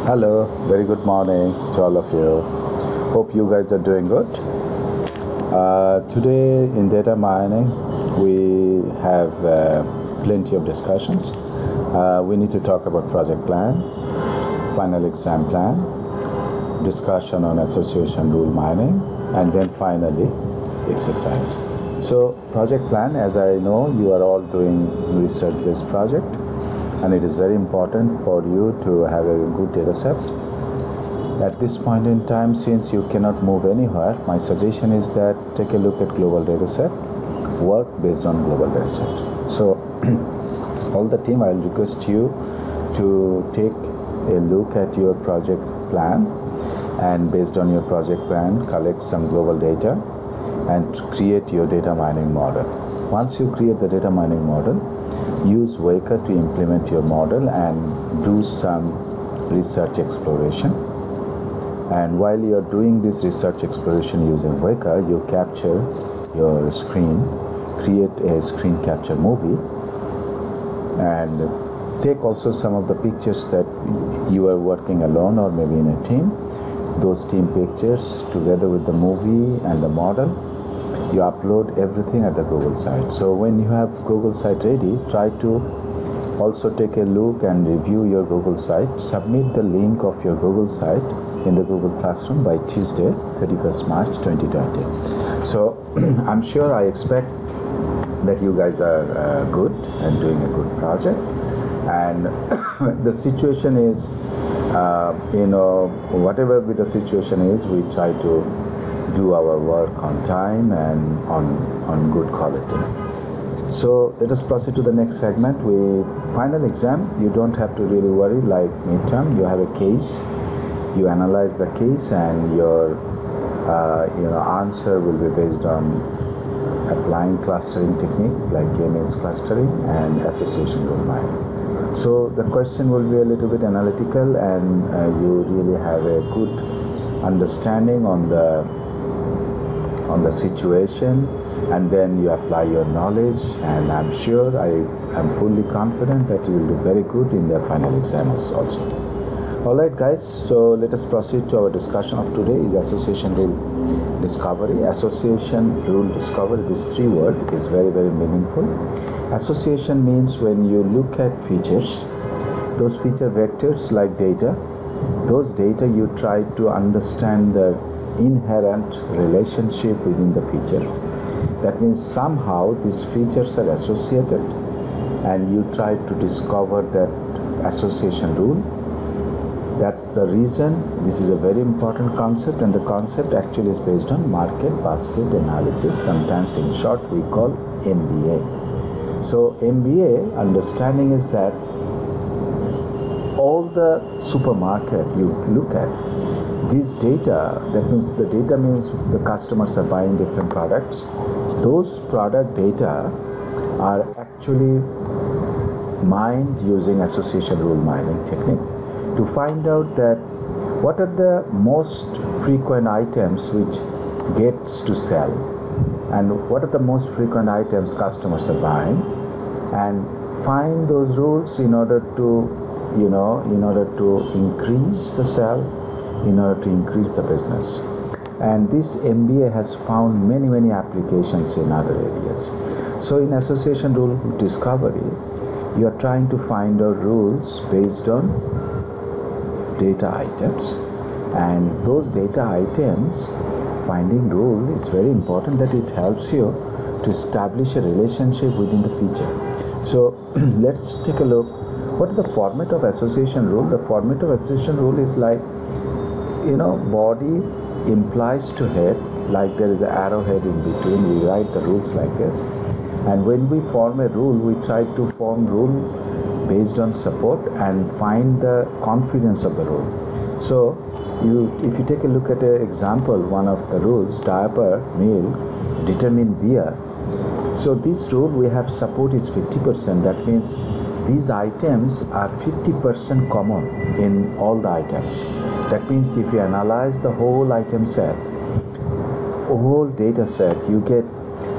Hello, very good morning to all of you. Hope you guys are doing good. Today in data mining, we have plenty of discussions. We need to talk about project plan, final exam plan, discussion on association rule mining, and then finally exercise. So project plan, as I know, you are all doing research-based project, and it is very important for you to have a good data set. At this point in time, since you cannot move anywhere, my suggestion is that take a look at global data set, work based on global data set. So all the team, I'll request you to take a look at your project plan, and based on your project plan, collect some global data and create your data mining model. Once you create the data mining model, use Waker to implement your model and do some research exploration. And while you are doing this research exploration using Waker, you capture your screen, create a screen capture movie, and take also some of the pictures that you are working alone or maybe in a team. Those team pictures together with the movie and the model, you upload everything at the Google site. So when you have Google site ready, try to also take a look and review your Google site. Submit the link of your Google site in the Google Classroom by Tuesday, 31st March 2020. So I'm sure, I expect that you guys are good and doing a good project. And the situation is, whatever the situation is, we try to do our work on time and on good quality. So let us proceed to the next segment. With final exam, you don't have to really worry like midterm. You have a case, you analyze the case, and your answer will be based on applying clustering technique like k-means clustering and association rule mining. So the question will be a little bit analytical, and you really have a good understanding on the situation, and then you apply your knowledge, and I'm sure, I am fully confident that you will do very good in the final exams also. Alright guys, so let us proceed to our discussion of today is association rule discovery. Association rule discovery, this 3 word is very, very meaningful. Association means when you look at features, those feature vectors like data, those data you try to understand the inherent relationship within the feature. That means somehow these features are associated, and you try to discover that association rule. That's the reason this is a very important concept, and the concept actually is based on market basket analysis. Sometimes in short we call MBA. So MBA understanding is that all the supermarket you look at, these data, that means the data means the customers are buying different products. Those product data are actually mined using association rule mining technique to find out that what are the most frequent items which gets to sell, and what are the most frequent items customers are buying, and find those rules in order to increase the sale, in order to increase the business. And this MBA has found many applications in other areas. So in association rule discovery, you are trying to find out rules based on data items, and those data items, finding rule is very important, that it helps you to establish a relationship within the feature. So let's take a look. What is the format of association rule? The format of association rule is like, body implies to head, like there is an arrowhead in between. We write the rules like this, and when we form a rule, we try to form rule based on support and find the confidence of the rule. So if you take a look at an example, one of the rules, diaper, milk, determine beer. So this rule we have support is 50%. That means these items are 50% common in all the items. That means if you analyze the whole item set, whole data set, you get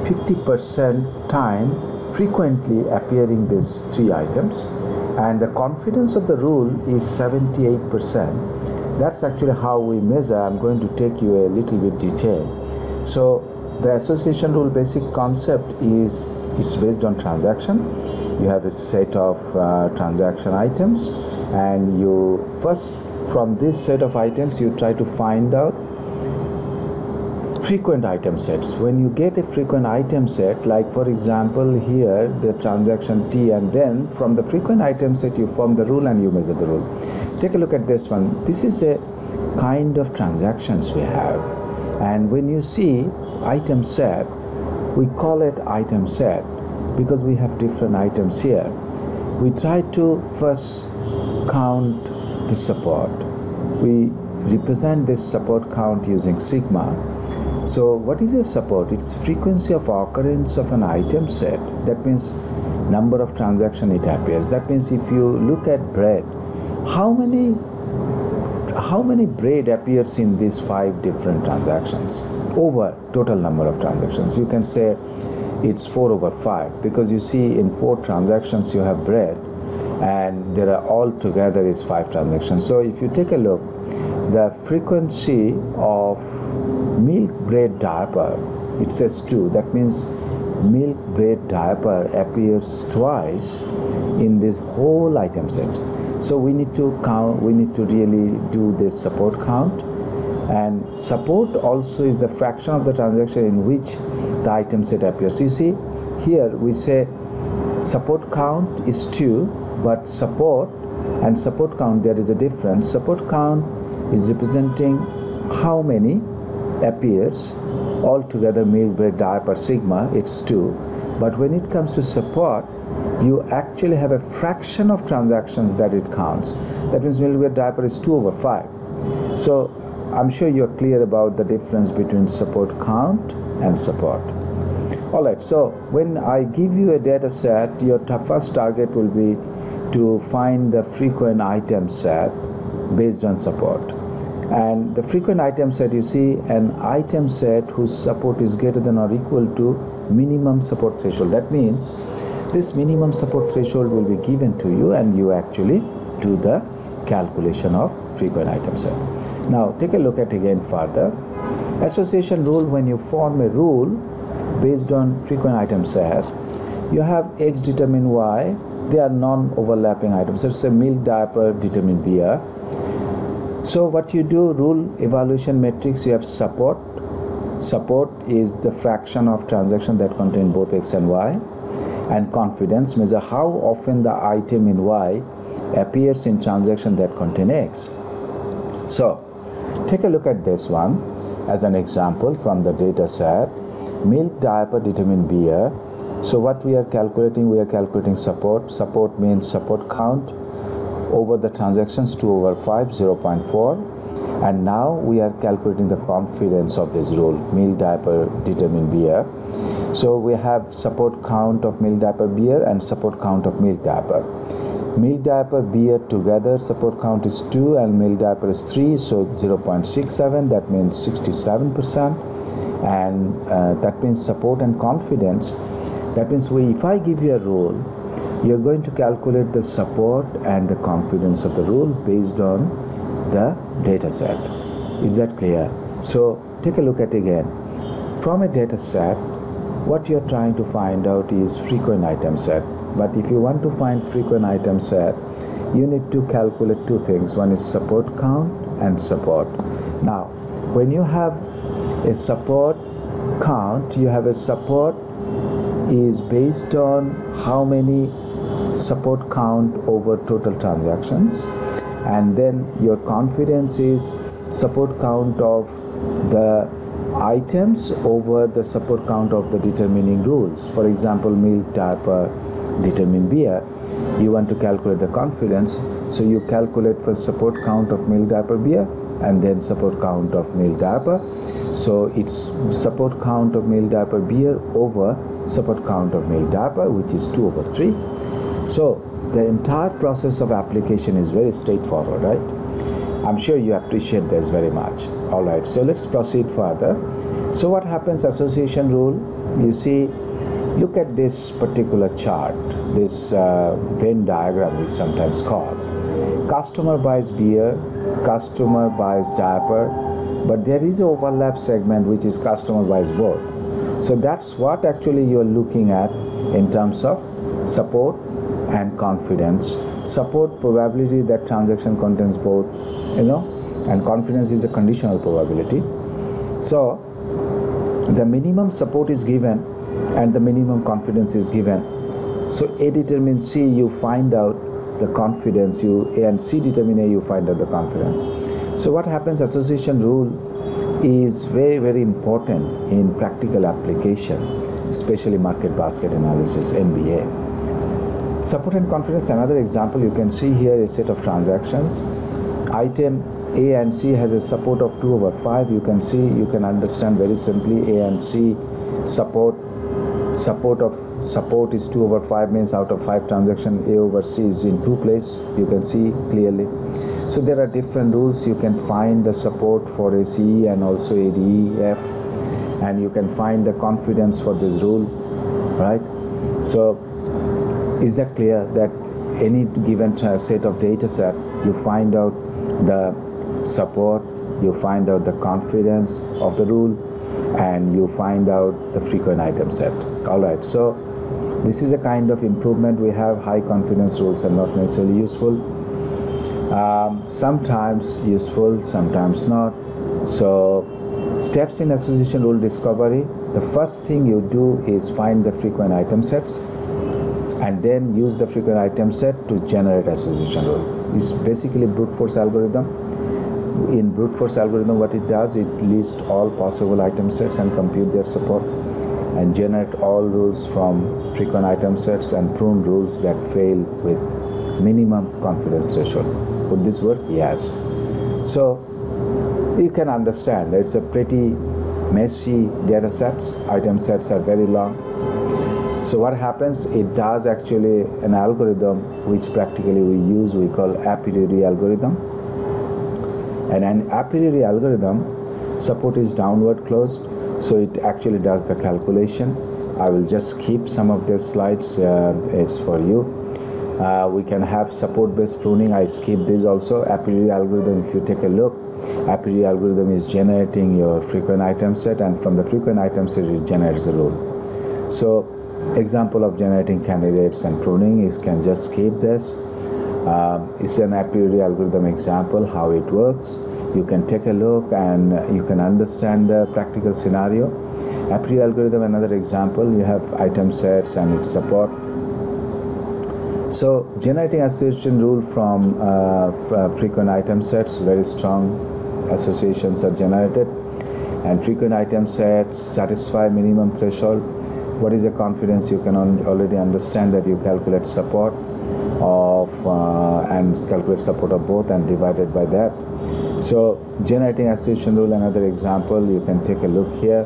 50% time frequently appearing these 3 items, and the confidence of the rule is 78%. That's actually how we measure. I'm going to take you a little bit detail. So the association rule basic concept is based on transaction. You have a set of transaction items, and you first, from this set of items, you try to find out frequent item sets. When you get a frequent item set, like for example here the transaction T, and then from the frequent item set you form the rule and you measure the rule. Take a look at this one. This is a kind of transactions we have, and when you see item set, we call it item set because we have different items here. We try to first count the support. We represent this support count using sigma. So what is a support? It's frequency of occurrence of an item set. That means number of transaction it appears. That means if you look at bread, how many bread appears in these 5 different transactions over total number of transactions? You can say it's 4 over 5 because you see in 4 transactions you have bread, and there are all together is 5 transactions. So if you take a look, the frequency of milk bread diaper, it says 2. That means milk bread diaper appears twice in this whole item set. So we need to count, we need to really do this support count, and support also is the fraction of the transaction in which the item set appears. You see here we say support count is 2, but support and support count, there is a difference. Support count is representing how many appears altogether milk bread diaper sigma, it's 2, but when it comes to support, you actually have a fraction of transactions that it counts. That means milk bread diaper is 2 over 5. So I'm sure you're clear about the difference between support count and support. Alright, so when I give you a data set, your first target will be to find the frequent item set based on support. And the frequent item set, you see an item set whose support is greater than or equal to minimum support threshold. That means this minimum support threshold will be given to you, and you actually do the calculation of frequent item set. Now take a look at again further. Association rule, when you form a rule based on frequent item set, you have X determine Y. They are non-overlapping items. So it's a milk diaper determine beer. So what you do, rule evaluation matrix, you have support. Support is the fraction of transaction that contain both X and Y. And confidence, measure how often the item in Y appears in transaction that contain X. So take a look at this one as an example from the data set. Milk diaper determine beer. So what we are calculating, we are calculating support. Support means support count over the transactions 2 over 5, 0.4. And now we are calculating the confidence of this rule, milk diaper determine beer. So we have support count of milk diaper beer and support count of milk diaper. Milk diaper beer together support count is 2 and milk diaper is 3, so 0.67, that means 67%. And that means support and confidence. That means if I give you a rule, you're going to calculate the support and the confidence of the rule based on the data set. Is that clear? So take a look at again. From a data set, what you're trying to find out is frequent item set. But if you want to find frequent item set, you need to calculate 2 things. One is support count and support. Now, when you have a support count, you have a support is based on how many support count over total transactions, and then your confidence is support count of the items over the support count of the determining rules. For example, milk diaper determine beer, you want to calculate the confidence, so you calculate for support count of milk diaper beer and then support count of milk diaper. So it's support count of milk diaper beer over support count of milk diaper, which is 2 over 3. So the entire process of application is very straightforward, right? I'm sure you appreciate this very much. Alright, so let's proceed further. So what happens, association rule, you see Look at this particular chart, this Venn diagram is sometimes called. Customer buys beer, customer buys diaper, but there is an overlap segment which is customer buys both. So that's what actually you're looking at in terms of support and confidence. Support, probability that transaction contains both, and confidence is a conditional probability. So the minimum support is given and the minimum confidence is given. So A determines C, you find out the confidence, and C determine A, you find out the confidence. So what happens, association rule is very, very important in practical application, especially market basket analysis, MBA. Support and confidence, another example, you can see here a set of transactions. Item A and C has a support of 2/5. You can understand very simply A and C support is 2/5, means out of 5 transactions A over C is in 2 places. You can see clearly. So there are different rules. You can find the support for a C and also a D, F, and you can find the confidence for this rule, right? So is that clear that any given set of data set, you find out the support, you find out the confidence of the rule, and you find out the frequent item set. All right, so this is a kind of improvement. We have high confidence rules are not necessarily useful. Sometimes useful, sometimes not. So steps in association rule discovery, the first thing you do is find the frequent item sets and then use the frequent item set to generate association rule. It's basically brute force algorithm. In brute force algorithm, what it does, it lists all possible item sets and compute their support and generate all rules from frequent item sets and prune rules that fail with minimum confidence threshold. Would this work? Yes. So you can understand it's a pretty messy data sets. Item sets are very long. So what happens, it does actually an algorithm which practically we call Apriori algorithm. And an Apriroi algorithm, support is downward closed, so it actually does the calculation. I will just keep some of the slides, it's for you. We can have support based pruning. I skip this also. Apriroi algorithm, if you take a look, Apriroi algorithm is generating your frequent item set, and from the frequent item set it generates the rule. So example of generating candidates and pruning is, can just skip this. It's an Apriroi algorithm example, how it works. You can take a look and you can understand the practical scenario. Apriroi algorithm, another example, you have item sets and its support. So generating association rule from frequent item sets, very strong associations are generated, and frequent item sets satisfy minimum threshold. What is the confidence? You can already understand that you calculate support of and calculate support of both and divided by that. So generating association rule, another example, you can take a look here.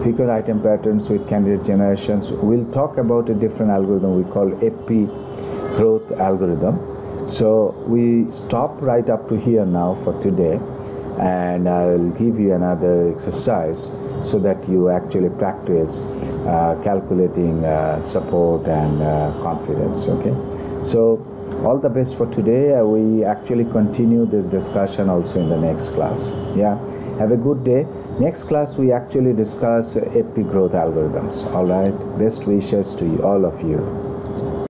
Frequent item patterns with candidate generations. We'll talk about a different algorithm we call Apriroi growth algorithm. So we stop right up to here now for today, and I will give you another exercise so that you actually practice calculating support and confidence. Okay, so all the best for today. We actually continue this discussion also in the next class. Yeah, have a good day. Next class we actually discuss Apriroi growth algorithms. All right, best wishes to you, all of you.